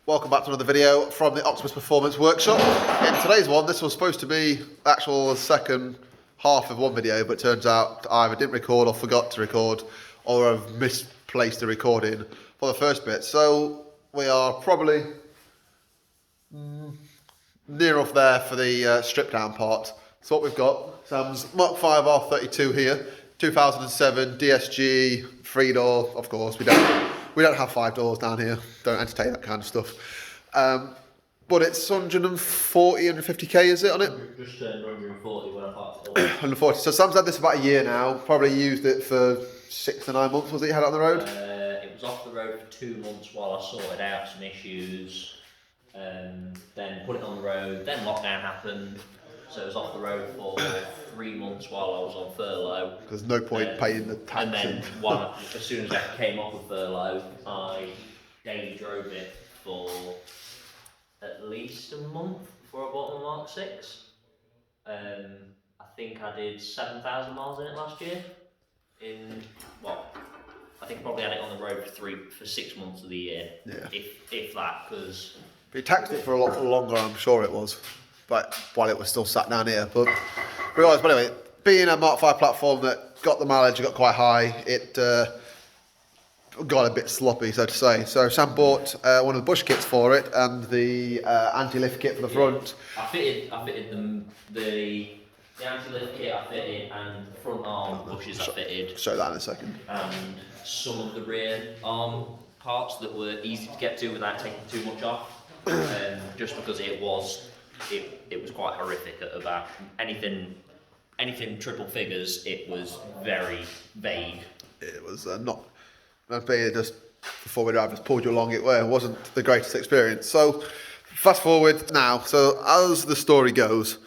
Welcome back to another video from the Octopus Performance Workshop. In today's one, this was supposed to be the actual second half of one video, but turns out I either didn't record or forgot to record, or I've misplaced the recording for the first bit. So we are probably near off there for the strip down part. So what we've got, Sam's MK5 R32 here, 2007 DSG, 3-door, of course. We don't have 5 doors down here. Don't entertain that kind of stuff. But it's 140, 150k, is it on it? Just turned 140 when I parked it. 140. So Sam's had this about a year now. Probably used it for 6 to 9 months. Was it you had it on the road? It was off the road for 2 months while I sorted out some issues. Then put it on the road. Then lockdown happened. So it was off the road for 3 months while I was on furlough. There's no point paying the tax. And then as soon as I came off of furlough, I daily drove it for at least a month before I bought my Mark 6. I think I did 7,000 miles in it last year. I think I probably had it on the road for 6 months of the year. Yeah. If that, because... You taxed it for a lot longer, I'm sure it was. But while it was still sat down here, but anyway, being a Mark 5 platform that got the mileage, got quite high, it got a bit sloppy, so to say. So Sam bought one of the bush kits for it and the anti-lift kit for the front. I fitted the anti-lift kit I fitted, and the front arm bushes I fitted. Show that in a second. And some of the rear arm parts that were easy to get to without taking too much off, just because it was quite horrific at about anything triple figures. It was very vague. It was not. Just before we drive, just pulled you along it where it wasn't the greatest experience. So fast forward now. So as the story goes,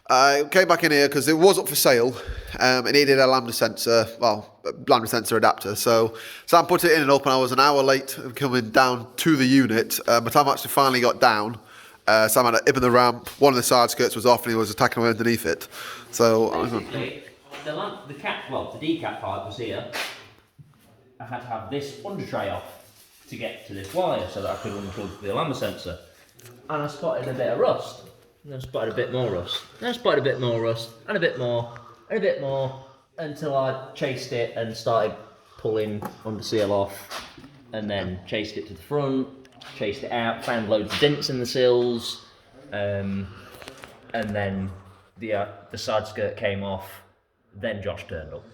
I came back in here because it was up for sale. It needed a lambda sensor, lambda sensor adapter. So Sam put it in and up, and I was an hour late coming down to the unit. By the time I actually finally got down, Sam had a hip in the ramp, one of the side skirts was off and he was attacking away underneath it. So basically, the decap pipe was here. I had to have this under tray off to get to this wire so that I could unplug the lambda sensor. And I spotted a bit of rust. And then spotted a bit more rust. Then I spotted a bit more rust, and a bit more, and a bit more, until I chased it and started pulling under seal off, and then chased it to the front. Chased it out, found loads of dents in the sills, and then the side skirt came off. Then Josh turned up,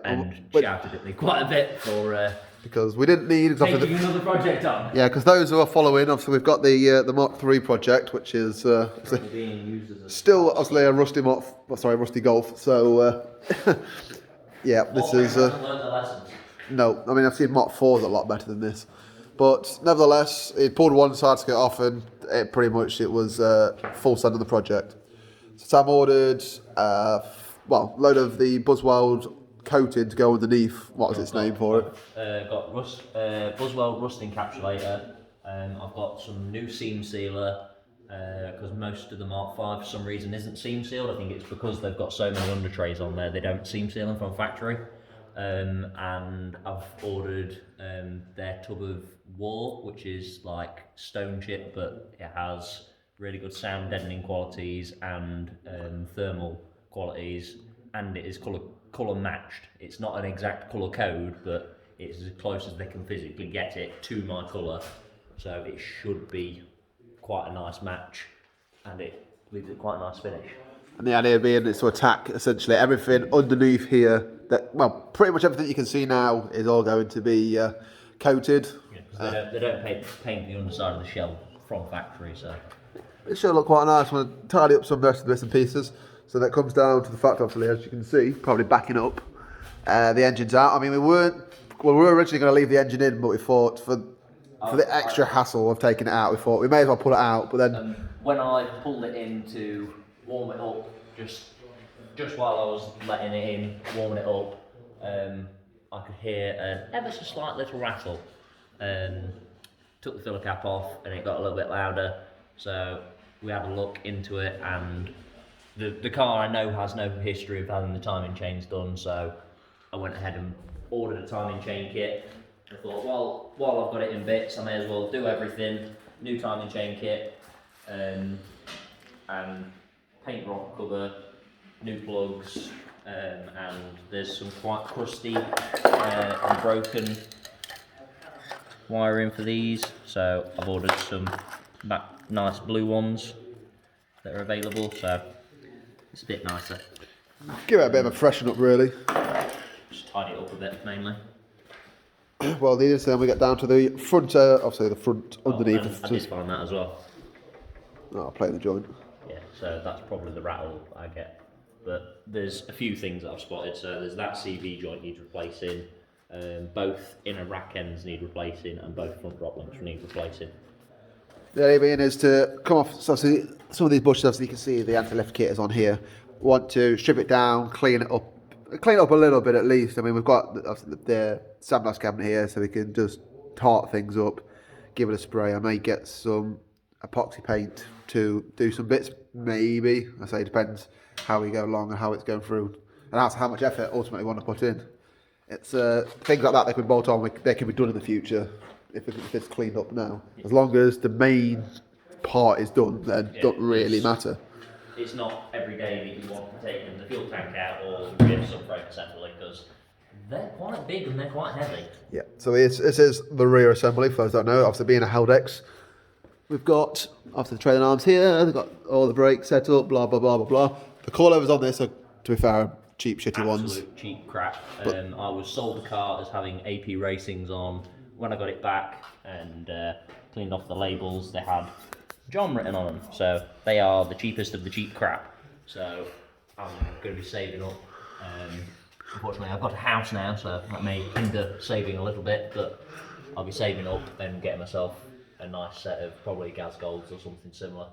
and shouted at me quite a bit for because we didn't need taking another project on. Yeah, because those who are following, obviously we've got the Mark III project, which is being used as still obviously a rusty Golf. So yeah, this is learned the lessons. No, I mean I've seen Mark IVs a lot better than this. But nevertheless, it pulled one side skirt off and it was full send on the project. So Sam ordered load of the Buzzweld coating to go underneath. What was its name for it? Got Buzzweld rust encapsulator. I've got some new seam sealer because most of the Mark V for some reason isn't seam sealed. I think it's because they've got so many under trays on there they don't seam seal them from factory. And I've ordered their tub of WAR, which is like stone chip, but it has really good sound deadening qualities and thermal qualities, and it is colour matched. It's not an exact colour code, but it's as close as they can physically get it to my colour, so it should be quite a nice match, and it leaves it quite a nice finish. And the idea being is to attack essentially everything underneath here. Pretty much everything you can see now is all going to be coated. Yeah, they don't paint the underside of the shell from factory, so it should look quite nice. I'm going to tidy up some of the rest of the bits and pieces. So that comes down to the fact, obviously, as you can see, probably backing up, the engine's out. I mean, we were originally going to leave the engine in, but we thought for the extra hassle of taking it out, we thought we may as well pull it out. But then when I pulled it in to warm it up, just while I was letting it in, warming it up, I could hear an ever so slight little rattle. Took the filler cap off and it got a little bit louder, so we had a look into it, and the car I know has no history of having the timing chains done, so I went ahead and ordered a timing chain kit. I thought, well, while I've got it in bits, I may as well do everything new timing chain kit, and paint rock cover, new plugs, and there's some quite crusty and broken wiring for these, so I've ordered some nice blue ones that are available, so it's a bit nicer. Give it a bit of a freshen up, really. Just tidy it up a bit, mainly. Well, then we get down to the front, obviously the front underneath. I did find that as well. Oh, I'll play the joint. Yeah, so that's probably the rattle I get. But there's a few things that I've spotted. So there's that CV joint needs replacing, both inner rack ends need replacing, and both front drop links need replacing. The idea being is to come off, so obviously some of these bushes, obviously you can see the anti-lift kit is on here. Want to strip it down, clean it up a little bit at least. I mean, we've got the sandblast cabinet here, so we can just tart things up, give it a spray. I may get some epoxy paint to do some bits, maybe. I say it depends how we go along and how it's going through, and that's how much effort ultimately we want to put in. It's things like that they can bolt on, they can be done in the future if it's cleaned up now. As long as the main part is done, then it doesn't really matter. It's not every day that you want to take the fuel tank out or the rear subframe assembly, because they're quite big and they're quite heavy. Yeah, so this is the rear assembly, for those who don't know. Obviously being a Haldex, we've got obviously the trailing arms here, they've got all the brakes set up, blah, blah, blah, blah, blah. The coilovers on this are, to be fair, cheap, shitty ones. Absolute cheap crap. I was sold the car as having AP Racings on. When I got it back and cleaned off the labels, they had John written on them. So they are the cheapest of the cheap crap. So I'm going to be saving up. Unfortunately, I've got a house now, so that may hinder saving a little bit, but I'll be saving up and getting myself a nice set of probably gas golds or something similar,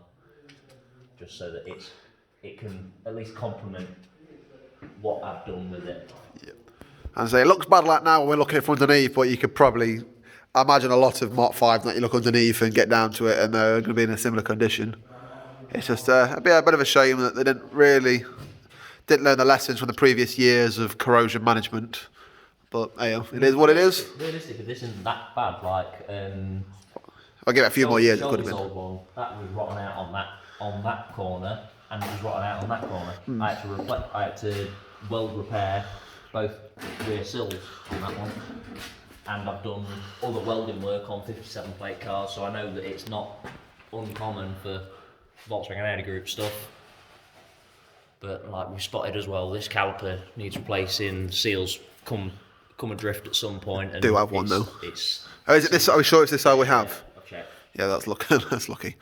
just so that it can at least complement what I've done with it. Yeah. And so it looks bad like now when we're looking from underneath, but you could probably imagine a lot of Mark 5s that you look underneath and get down to it and they're going to be in a similar condition. It's just a bit of a shame that they didn't learn the lessons from the previous years of corrosion management. But hey, it is what it is. Realistically, this isn't that bad. Like, I'll give it a few more years. It could have been. Old one, that was rotten out on that corner, and it was rotten out on that corner. I had to weld repair both rear sills on that one, and I've done other welding work on 57 plate cars, so I know that it's not uncommon for Volkswagen Audi Group stuff. But like we spotted as well, this caliper needs replacing. Seals come adrift at some point. And do have one though. Is it this? Are we sure it's this side we have? Yeah, I've checked. Yeah, that's lucky.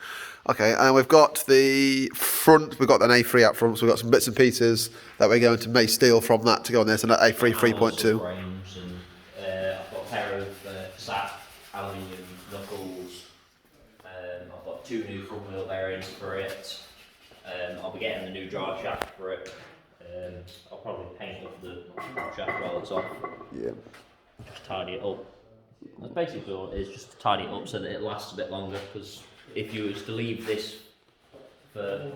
Okay, and we've got the front. We've got an A3 out front, so we've got some bits and pieces that we're going to may steal from that to go on this, and that A3 3.2. Frames and I've got a pair of SAT aluminium knuckles. I've got 2 new front wheel bearings for it. I'll be getting the new drive shaft for it. I'll probably paint up the drive shaft while it's off. Yeah. Just tidy it up. That's basically all it is, just to tidy it up so that it lasts a bit longer, because if you was to leave this for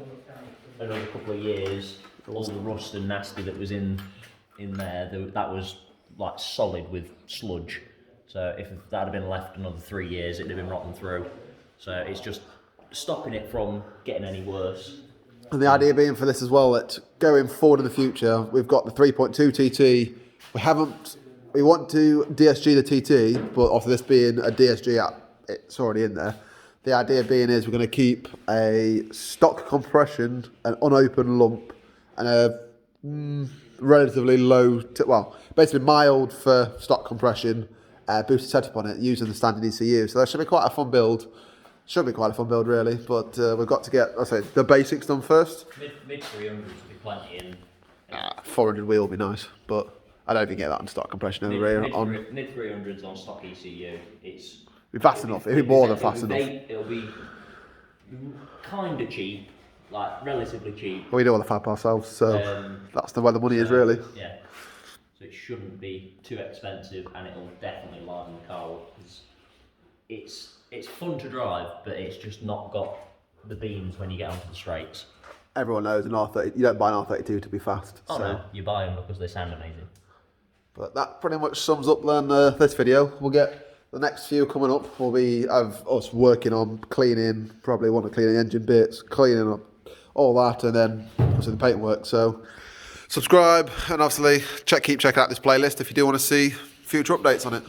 another couple of years, all the rust and nasty that was in there, that was like solid with sludge. So if that had been left another 3 years, it'd have been rotten through. So it's just stopping it from getting any worse. And the idea being for this as well, that going forward in the future, we've got the 3.2 TT. We want to DSG the TT, but after this being a DSG, it's already in there. The idea being is we're going to keep a stock compression, an unopened lump, and a relatively low, basically mild for stock compression, boosted setup on it using the standard ECU. So that should be quite a fun build. Should be quite a fun build really, but we've got to get, the basics done first. Mid 300s would be plenty in. 400 wheel would be nice, but I don't think you get that on stock compression over here. Mid 300s on stock ECU, it's be fast enough. It'll be more than fast enough. It'll be kind of cheap, like relatively cheap. We do all the fab ourselves, so that's where the money is really. Yeah, so it shouldn't be too expensive, and it'll definitely liven the car up. It's fun to drive, but it's just not got the beams when you get onto the straights. Everyone knows an R30. You don't buy an R32 to be fast. Oh no, you buy them because they sound amazing. But that pretty much sums up then this video. We'll get The next few coming up will be of us working on cleaning, probably want to clean the engine bits, cleaning up all that, and then obviously the paintwork. So subscribe, and obviously keep checking out this playlist if you do want to see future updates on it.